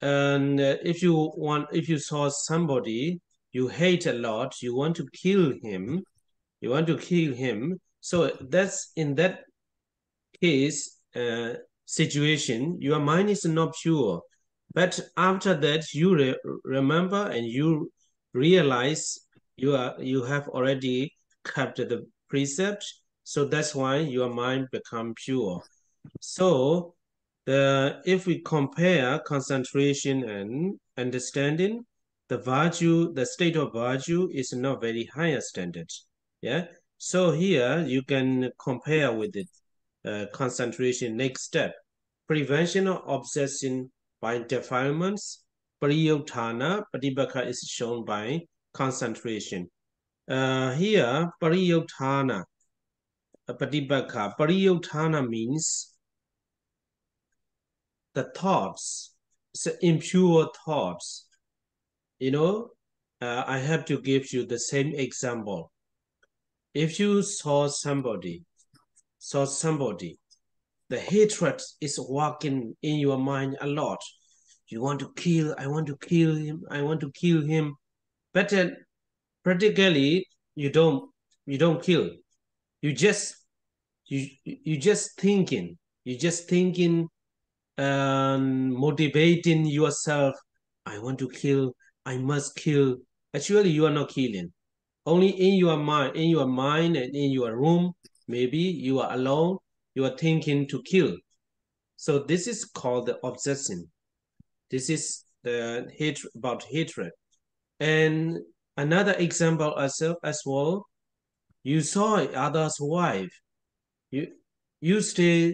Speaker 1: and if you saw somebody you hate a lot, you want to kill him, so that's in that case situation, your mind is not pure. But after that, you remember and you realize you have already kept the precept, so that's why your mind become pure. So if we compare concentration and understanding, the state of virtue is not very high standard. Yeah. So here you can compare with it. Concentration. Next step, prevention of obsession by defilements. Pariyodhana, Pratibhakha is shown by concentration. Here, pariyutthana, patibakha. Pariyutthana means the thoughts, so impure thoughts. You know, I have to give you the same example. If you saw somebody, the hatred is working in your mind a lot. You want to kill, I want to kill him, I want to kill him. But practically, you don't kill. You just thinking. You just thinking and motivating yourself. I want to kill, I must kill. Actually, you are not killing. Only in your mind and in your room, maybe you are alone, you are thinking to kill. So this is called the obsession. This is the hatred, about hatred. And another example as well, you saw other's wife, you still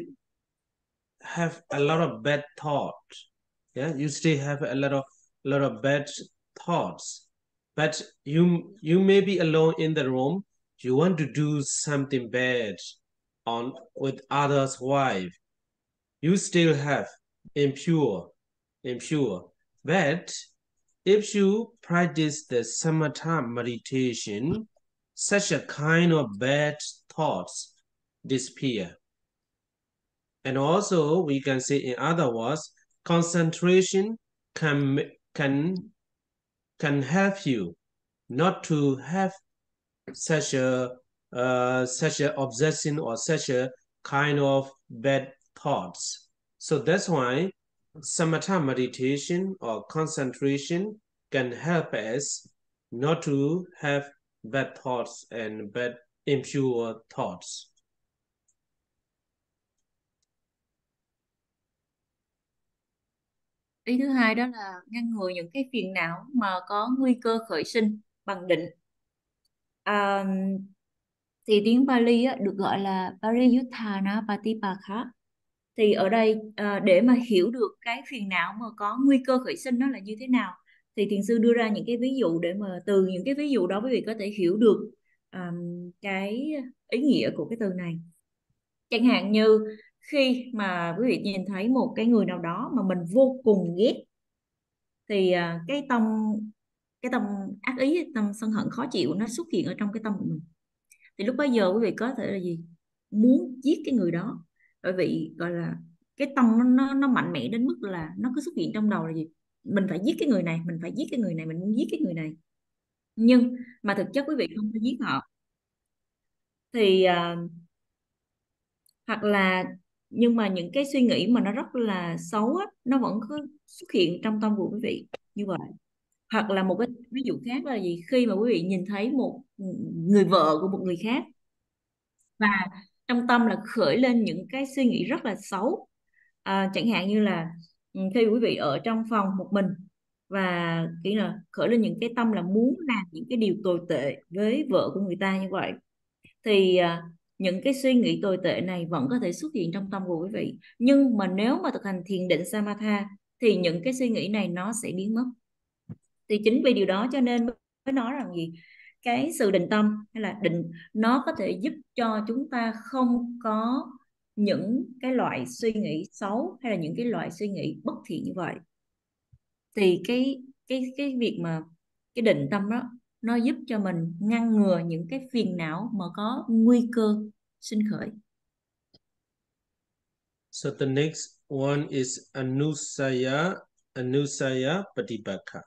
Speaker 1: have a lot of bad thoughts. Yeah, you still have a lot of bad thoughts. But you may be alone in the room. You want to do something bad with others' wife. You still have impure. But if you practice the samatha meditation, such a kind of bad thoughts disappear. And also, we can say in other words, concentration can help you not to have such a obsession or such a kind of bad thoughts. So that's why samatha meditation or concentration can help us not to have bad thoughts and bad impure thoughts.
Speaker 3: Ý thứ hai đó là ngăn ngừa những cái phiền não mà có nguy cơ khởi sinh bằng định. Thì tiếng Pali á, được gọi là Pariyutthana Patipakha. Thì ở đây để mà hiểu được cái phiền não mà có nguy cơ khởi sinh nó là như thế nào, thì thiền sư đưa ra những cái ví dụ để mà từ những cái ví dụ đó quý vị có thể hiểu được cái ý nghĩa của cái từ này. Chẳng hạn như khi mà quý vị nhìn thấy một cái người nào đó mà mình vô cùng ghét, thì cái tâm ác ý, tâm sân hận khó chịu nó xuất hiện ở trong cái tâm của mình. Thì lúc bấy giờ quý vị có thể là gì? Muốn giết cái người đó, bởi vì gọi là cái tâm nó mạnh mẽ đến mức là nó cứ xuất hiện trong đầu là gì? Mình phải giết cái người này, mình phải giết cái người này, mình muốn giết cái người này. Nhưng mà thực chất quý vị không có giết họ. Thì hoặc là nhưng mà những cái suy nghĩ mà nó rất là xấu á, nó vẫn cứ xuất hiện trong tâm của quý vị như vậy. Hoặc là một cái ví dụ khác là gì? Khi mà quý vị nhìn thấy một người vợ của một người khác và trong tâm là khởi lên những cái suy nghĩ rất là xấu, chẳng hạn như là khi quý vị ở trong phòng một mình và kiểu là khởi lên những cái tâm là muốn làm những cái điều tồi tệ với vợ của người ta như vậy, thì những cái suy nghĩ tồi tệ này vẫn có thể xuất hiện trong tâm của quý vị. Nhưng mà nếu mà thực hành thiền định Samatha thì những cái suy nghĩ này nó sẽ biến mất. Thì chính vì điều đó cho nên mới nói rằng gì, cái sự định tâm hay là định nó có thể giúp cho chúng ta không có những cái loại suy nghĩ xấu hay là những cái loại suy nghĩ bất thiện như vậy. Thì cái việc mà cái định tâm đó nó giúp cho mình ngăn ngừa những cái phiền não mà có nguy cơ sinh khởi.
Speaker 1: So the next one is anusaya patibakha.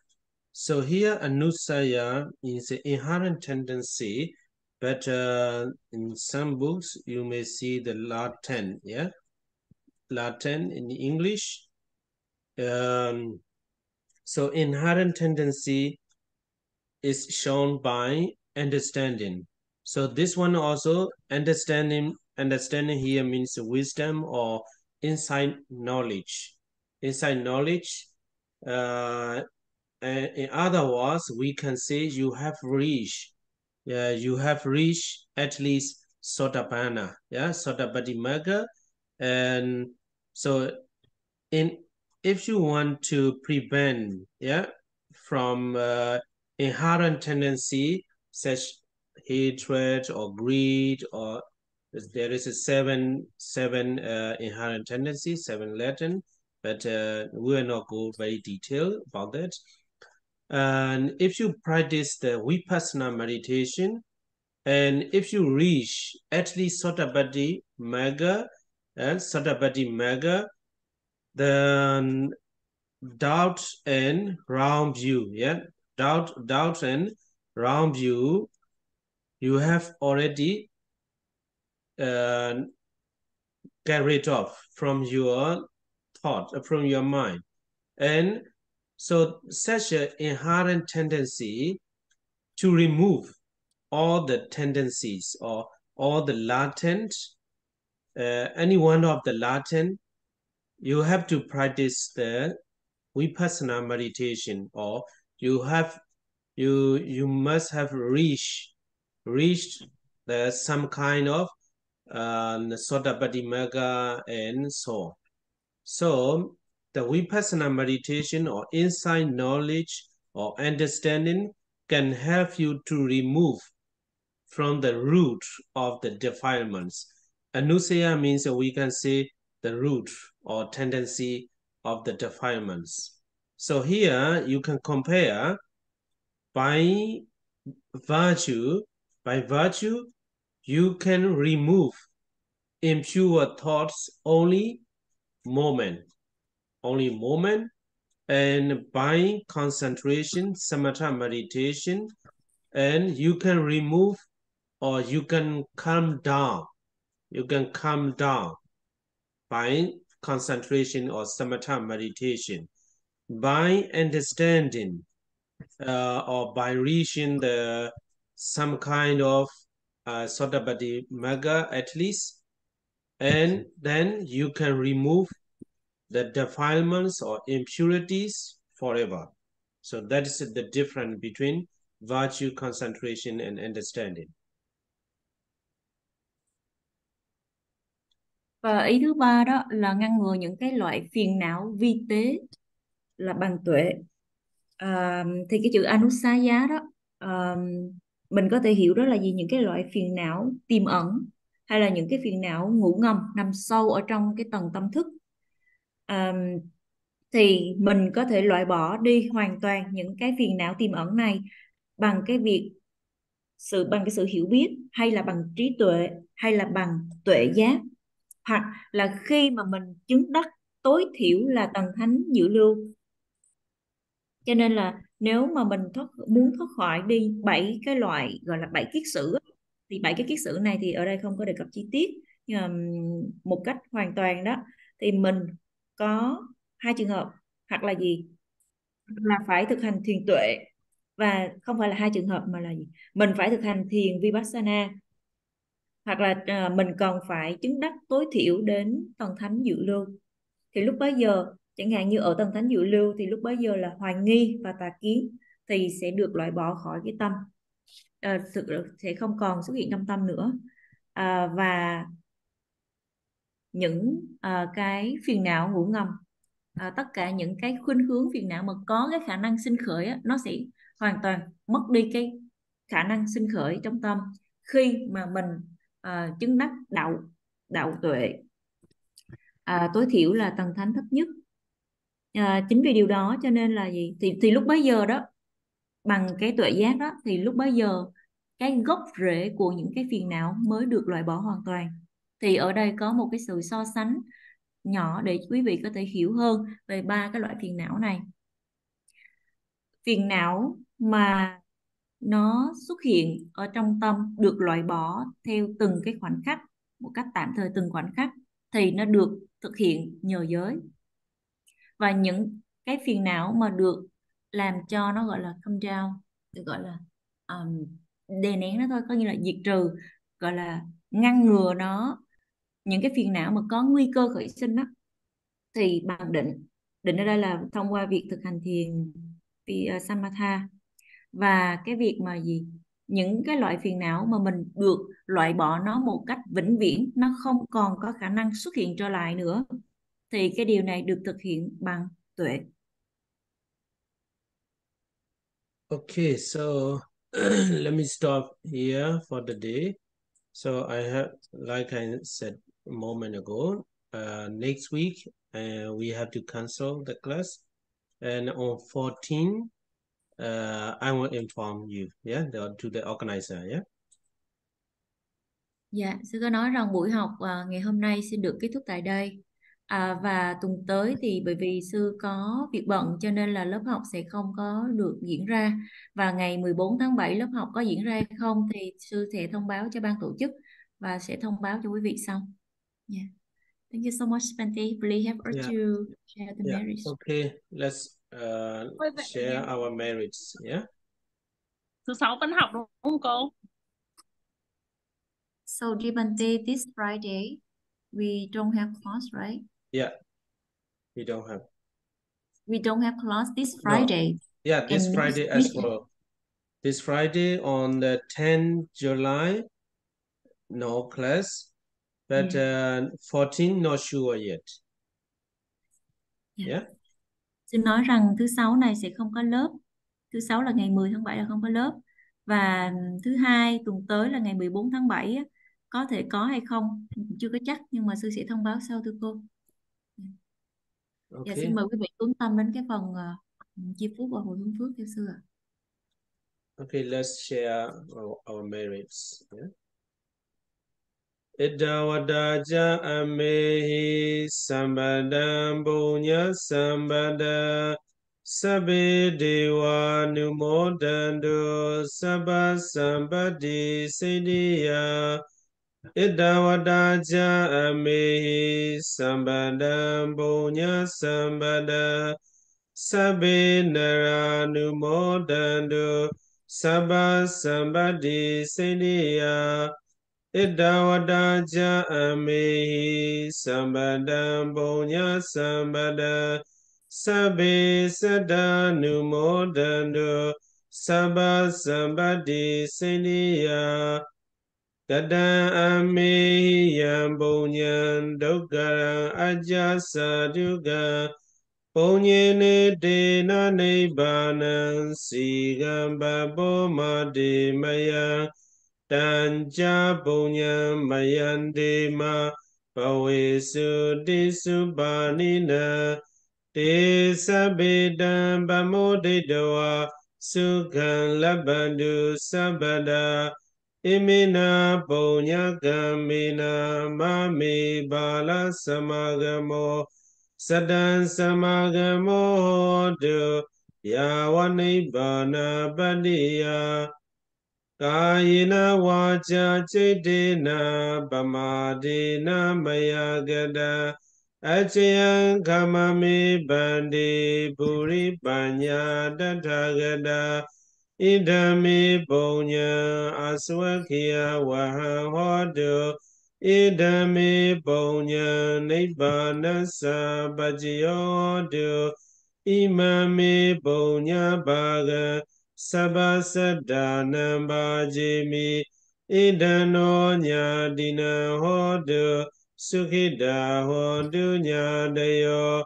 Speaker 1: So here anusaya is an inherent tendency, but in some books you may see the Latin, yeah, Latin in English. So inherent tendency is shown by understanding. So this one also understanding here means wisdom or inside knowledge. Inside knowledge. In other words, we can say you have reached at least Sotapanna, yeah, Sotapadimagga. And so if you want to prevent, yeah, from inherent tendency such hatred or greed, or there is a seven inherent tendencies, 7 Latin, but we will not go very detailed about that. And if you practice the Vipassana meditation, and if you reach at least VISUDDHIMAGGA and VISUDDHIMAGGA, then doubt and wrong view, doubt and wrong view, you have already get rid of from your thought, from your mind. And so such an inherent tendency to remove all the tendencies or all the latent, any one of the latent, you have to practice the Vipassana meditation, or you must have reached some kind of VISUDDHIMAGGA and so on. So the Vipassana meditation or insight knowledge or understanding can help you to remove from the root of the defilements. Anusaya means we can say the root or tendency of the defilements. So here you can compare by virtue, you can remove impure thoughts only moment, and by concentration, samatha meditation, and you can remove, or you can calm down by concentration or samatha meditation, by understanding or by reaching some kind of VISUDDHIMAGGA at least, and then you can remove the defilements or impurities forever. So that is the difference between virtue, concentration, and understanding.
Speaker 3: Và ý thứ ba đó là ngăn ngừa những cái loại phiền não vi tế là bằng tuệ. Thì cái chữ anusaya đó, mình có thể hiểu đó là gì? Những cái loại phiền não tiềm ẩn, hay là những cái phiền não ngủ ngầm nằm sâu ở trong cái tầng tâm thức. Thì mình có thể loại bỏ đi hoàn toàn những cái phiền não tiềm ẩn này bằng cái sự hiểu biết, hay là bằng trí tuệ, hay là bằng tuệ giác, hoặc là khi mà mình chứng đắc tối thiểu là tầng thánh dự lưu. Cho nên là nếu mà mình muốn thoát khỏi đi 7 cái loại gọi là 7 kiết sử, thì 7 cái kiết sử này thì ở đây không có đề cập chi tiết, nhưng mà một cách hoàn toàn đó thì mình có 2 trường hợp, hoặc là gì, là phải thực hành thiền tuệ, và không phải là 2 trường hợp mà là gì, mình phải thực hành thiền vipassana, hoặc là mình còn phải chứng đắc tối thiểu đến tầng thánh dự lưu. Thì lúc bấy giờ, chẳng hạn như ở tầng thánh dự lưu, thì lúc bấy giờ là hoài nghi và tà kiến thì sẽ được loại bỏ khỏi cái tâm, sẽ không còn xuất hiện trong tâm nữa. Và những cái phiền não ngủ ngầm, tất cả những cái khuynh hướng phiền não mà có cái khả năng sinh khởi á, nó sẽ hoàn toàn mất đi cái khả năng sinh khởi trong tâm khi mà mình chứng đắc đạo tuệ, tối thiểu là tầng thánh thấp nhất. Chính vì điều đó cho nên là gì, thì lúc bấy giờ đó, bằng cái tuệ giác đó, thì lúc bấy giờ cái gốc rễ của những cái phiền não mới được loại bỏ hoàn toàn. Thì ở đây có một cái sự so sánh nhỏ để quý vị có thể hiểu hơn về 3 cái loại phiền não này. Phiền não mà nó xuất hiện ở trong tâm được loại bỏ theo từng cái khoảnh khắc, một cách tạm thời từng khoảnh khắc, thì nó được thực hiện nhờ giới. Và những cái phiền não mà được làm cho nó gọi là come down, được gọi là đè nén nó thôi, có nghĩa là diệt trừ, gọi là ngăn ngừa nó, những cái phiền não mà có nguy cơ khởi sinh đó, thì bằng định ở đây là thông qua việc thực hành thiền samatha. Và cái việc mà gì, những cái loại phiền não mà mình được loại bỏ nó một cách vĩnh viễn, nó không còn có khả năng xuất hiện trở lại nữa, thì cái điều này được thực hiện bằng tuệ.
Speaker 1: Okay, so let me stop here for the day. So I have, like I said a moment ago, next week we have to cancel the class, and on 14 I will inform you, yeah, to the organizer, yeah.
Speaker 3: Dạ, sư có nói rằng buổi học ngày hôm nay sẽ được kết thúc tại đây. Và tuần tới thì bởi vì sư có việc bận cho nên là lớp học sẽ không có được diễn ra. Và ngày 14 tháng 7 lớp học có diễn ra hay không thì sư sẽ thông báo cho ban tổ chức và sẽ thông báo cho quý vị sau. Yeah. Thank you so much, Bante. Please help us
Speaker 1: Yeah.
Speaker 3: to share the merits.
Speaker 1: Okay, let's share our merits, yeah.
Speaker 4: Thứ sáu vẫn học đúng không cô?
Speaker 3: So, dear Bante, this Friday we don't have class, right?
Speaker 1: Yeah, we don't have
Speaker 3: class this Friday.
Speaker 1: No. Yeah, this
Speaker 3: And
Speaker 1: Friday
Speaker 3: next
Speaker 1: as
Speaker 3: week.
Speaker 1: well. This Friday on the 10th July, no class, but 14 not sure yet. Yeah.
Speaker 3: Xin nói rằng thứ sáu này sẽ không có lớp. Thứ sáu là ngày 10 tháng 7 là không có lớp. Và thứ hai tuần tới là ngày 14 tháng 7 có thể có hay không chưa có chắc, nhưng mà sư sẽ thông báo sau thưa cô.
Speaker 1: Okay.
Speaker 3: Dạ, xin mời quý vị chú tâm đến cái phần chia phúc và hồi hướng phước theo sư ạ.
Speaker 1: Okay, let's share our merits. Yeah. Idawadaja amehi sambadam bunya sambada sabbe dewa numodandu sabba sambadi siddhiya. Idawadaja amehi sambadam bunya sambada sabbe naranumodandu sabba sambadi siddhiya. Idawadaja amehi sambadam bunya sambada sabbe saddanumodandu sabba sambadi siddhiya. Gadam amehi yam bunyan doggaram ajasaduga punyene dena nibbanan sigam babbo madimaya tanja punyam mayandema pavesuddhi subbanina te sabedam bamodidwa sukham labbandu sabada imina punya gamina mami bala samagamo sadan samagamo du yawanibana badiya kayina wacha cetena pamadina mayagada achayan kamami bandi puri panya dathagada idami punya aswakya waha hodu idami punya nibbana sabbajiyodu imami punya baga sabbasaddanam bhajimi idano nyadina hodu sukhida hodu nyadayo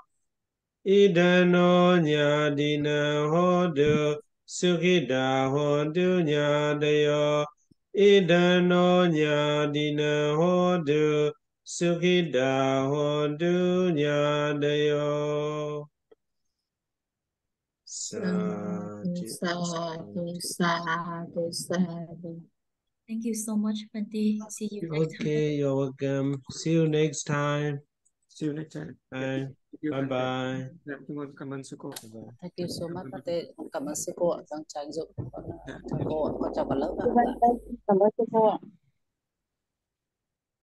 Speaker 1: idano nyadina hodu sukhida hodu nyadayo idano nyadina hodu sukhida hodu nyadayo.
Speaker 4: Sadhu, sadhu, sadhu, sadhu.
Speaker 3: Thank you so much, Bante. See you next time.
Speaker 1: Okay, you're welcome. See you next time.
Speaker 5: See you next time.
Speaker 1: Bye. Bye.
Speaker 5: Cảm ơn sư cô.
Speaker 6: Thank you so much, Bante. Cảm ơn sư cô. Vâng, chào anh Dũng. Chào cô. Con chào cả lớp ạ.
Speaker 4: Cảm ơn sư cô ạ.